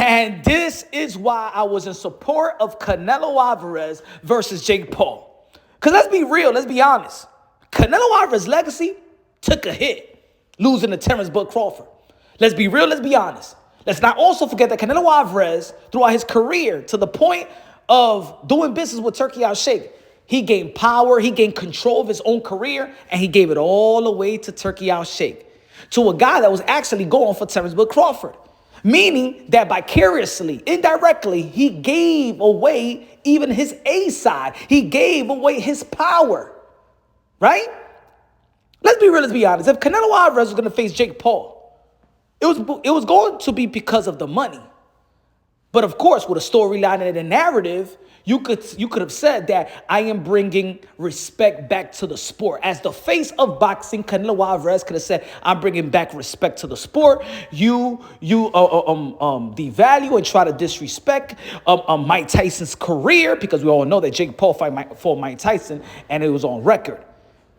And this is why I was in support of Canelo Alvarez versus Jake Paul. Because let's be real, let's be honest. Canelo Alvarez's legacy took a hit, losing to Terence Crawford. Let's be real, let's be honest. Let's not also forget that Canelo Alvarez, throughout his career, to the point of doing business with Turki Al-Sheikh, he gained power, he gained control of his own career, and he gave it all away to Turki Al-Sheikh, to a guy that was actually going for Terence Crawford. Meaning that vicariously, indirectly, he gave away even his A side. He gave away his power, right? Let's be real, let's be honest. If Canelo Alvarez was going to face Jake Paul, it was going to be because of the money. But of course, with a storyline and a narrative, you could have said that I am bringing respect back to the sport. As the face of boxing, Canelo Alvarez could have said, I'm bringing back respect to the sport. You devalue and try to disrespect Mike Tyson's career, because we all know that Jake Paul fought Mike Tyson, and it was on record.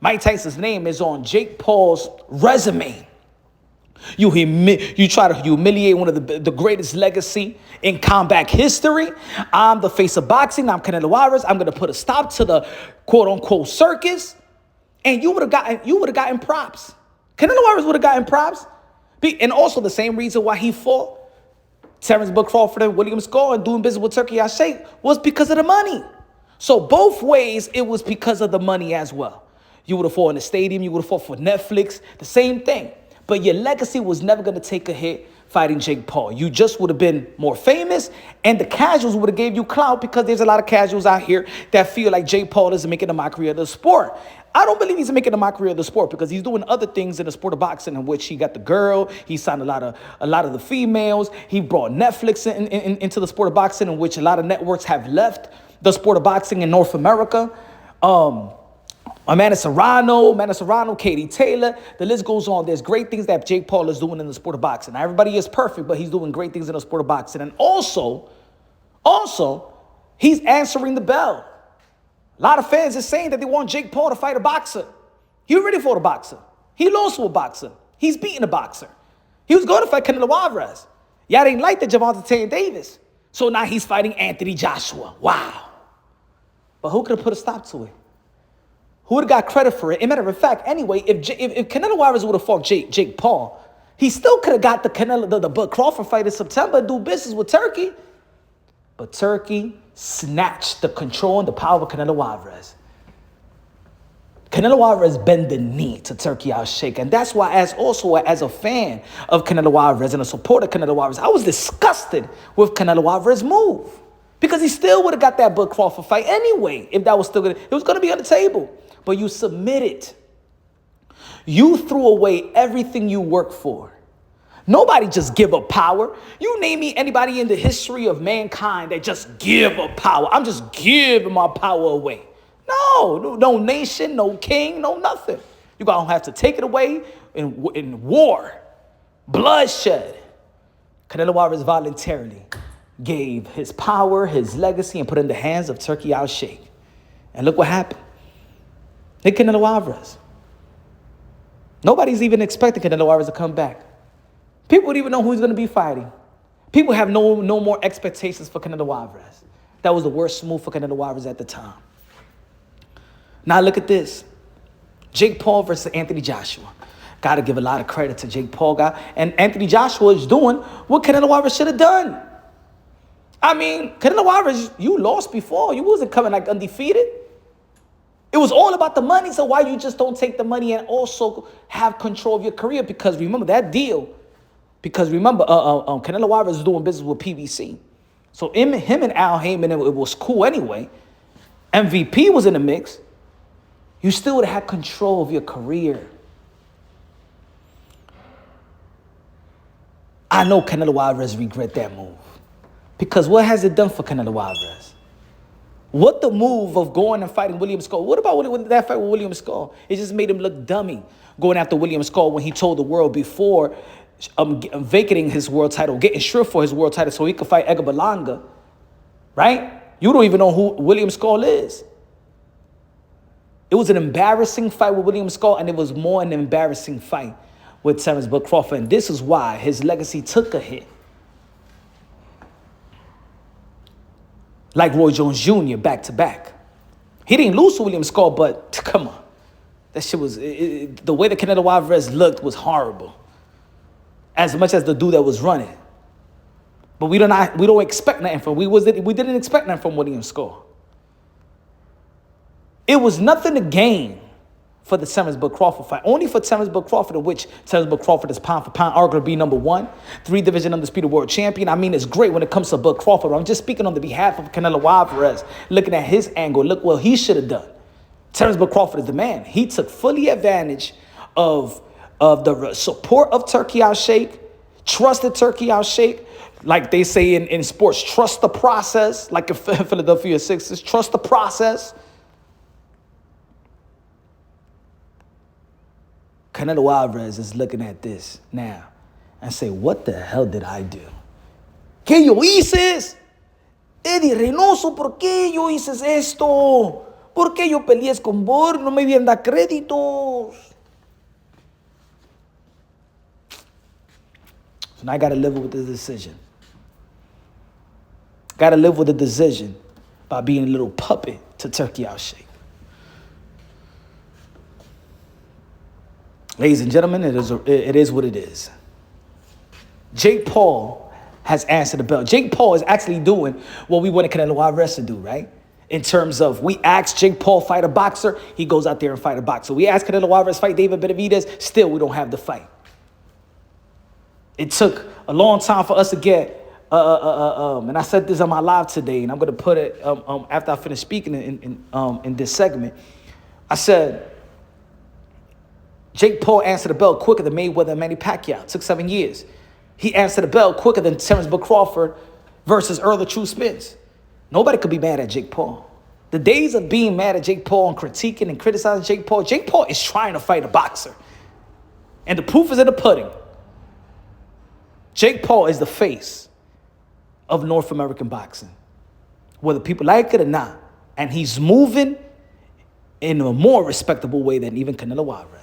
Mike Tyson's name is on Jake Paul's resume. You try to humiliate one of the greatest legacy in combat history. I'm the face of boxing. I'm Canelo Alvarez. I'm going to put a stop to the quote unquote circus. And you would have gotten props. Canelo Alvarez would have gotten props. And also the same reason why he fought Terence Crawford and William Skull and doing business with Turki Al-Sheikh was because of the money. So both ways, it was because of the money as well. You would have fought in the stadium. You would have fought for Netflix. The same thing. But your legacy was never going to take a hit fighting Jake Paul. You just would have been more famous, and the casuals would have gave you clout, because there's a lot of casuals out here that feel like Jake Paul is making a mockery of the sport. I don't believe he's making a mockery of the sport, because he's doing other things in the sport of boxing, in which he got the girl, he signed a lot of the females, he brought Netflix into the sport of boxing, in which a lot of networks have left the sport of boxing in North America. Amanda Serrano, Katie Taylor, the list goes on. There's great things that Jake Paul is doing in the sport of boxing. Now, everybody is perfect, but he's doing great things in the sport of boxing. And also, he's answering the bell. A lot of fans are saying that they want Jake Paul to fight a boxer. He already fought a boxer. He lost to a boxer. He's beaten a boxer. He was going to fight Canelo Alvarez. Y'all didn't like the Gervonta Davis. So now he's fighting Anthony Joshua. Wow. But who could have put a stop to it? Who would have got credit for it? As a matter of fact, anyway, if Canelo Alvarez would have fought Jake Paul, he still could have got the Crawford fight in September and do business with Turki. But Turki snatched the control and the power of Canelo Alvarez. Canelo Alvarez bent the knee to Turki Al-Sheikh. And that's why, as a fan of Canelo Alvarez and a supporter of Canelo Alvarez, I was disgusted with Canelo Alvarez's move. Because he still would have got that Crawford fight anyway, if that was still it was going to be on the table. But you submitted. You threw away everything you worked for. Nobody just give up power. You name me anybody in the history of mankind that just give up power. I'm just giving my power away. No nation, no king, no nothing. You're going to have to take it away in war, bloodshed. Canelo Alvarez voluntarily gave his power, his legacy, and put it in the hands of Turki Al-Sheikh. And look what happened. Look at Canelo Alvarez. Nobody's even expecting Canelo Alvarez to come back. People don't even know who he's going to be fighting. People have no more expectations for Canelo Alvarez. That was the worst move for Canelo Alvarez at the time. Now look at this. Jake Paul versus Anthony Joshua. Got to give a lot of credit to Jake Paul. And Anthony Joshua is doing what Canelo Alvarez should have done. I mean, Canelo Alvarez, you lost before. You wasn't coming like undefeated. It was all about the money. So why you just don't take the money and also have control of your career? Because remember that deal. Because remember, Canelo Alvarez was doing business with PBC. So him and Al Heyman, it was cool anyway. MVP was in the mix. You still would have had control of your career. I know Canelo Alvarez regret that move. Because what has it done for Canelo Alvarez? What the move of going and fighting William Skull? What about that fight with William Skull? It just made him look dummy going after William Skull when he told the world before vacating his world title, getting stripped for his world title so he could fight Edgar Berlanga, right? You don't even know who William Skull is. It was an embarrassing fight with William Skull, and it was more an embarrassing fight with Terence Crawford. And this is why his legacy took a hit. like Roy Jones Jr. back to back. He didn't lose to William Skull, but come on. That shit was, the way that Canelo Alvarez looked was horrible. As much as the dude that was running. But we don't expect nothing from, we didn't expect nothing from William Skull. It was nothing to gain for the Terence Crawford fight. Only for Terence Crawford, in which Terence Crawford is pound for pound, arguably number one, 3-division undisputed world champion. I mean, it's great when it comes to Crawford. I'm just speaking on the behalf of Canelo Alvarez, looking at his angle. Look what he should have done. Terence Crawford is the man. He took fully advantage of the support of Turkey Al-Sheikh, trusted Turkey Al-Sheikh. Like they say in sports, trust the process, like in Philadelphia Sixers, trust the process. Canelo Alvarez is looking at this now and say, what the hell did I do? ¿Qué yo hice? Eddie Reynoso, ¿por qué yo hice esto? ¿Por qué yo peleé con Borg? No me vienen dar créditos. So now I got to live with the decision. Got to live with the decision by being a little puppet to Turkey Al-Sheikh. Ladies and gentlemen, it is what it is. Jake Paul has answered the bell. Jake Paul is actually doing what we wanted Canelo Alvarez to do, right? In terms of, we asked Jake Paul fight a boxer, he goes out there and fight a boxer. We asked Canelo Alvarez fight David Benavidez, still we don't have the fight. It took a long time for us to get, and I said this on my live today, and I'm going to put it after I finish speaking in this segment. I said, Jake Paul answered the bell quicker than Mayweather and Manny Pacquiao. It took 7 years. He answered the bell quicker than Terence Crawford versus Earl of True Spence. Nobody could be mad at Jake Paul. The days of being mad at Jake Paul and critiquing and criticizing Jake Paul is trying to fight a boxer. And the proof is in the pudding. Jake Paul is the face of North American boxing, whether people like it or not. And he's moving in a more respectable way than even Canelo Alvarez.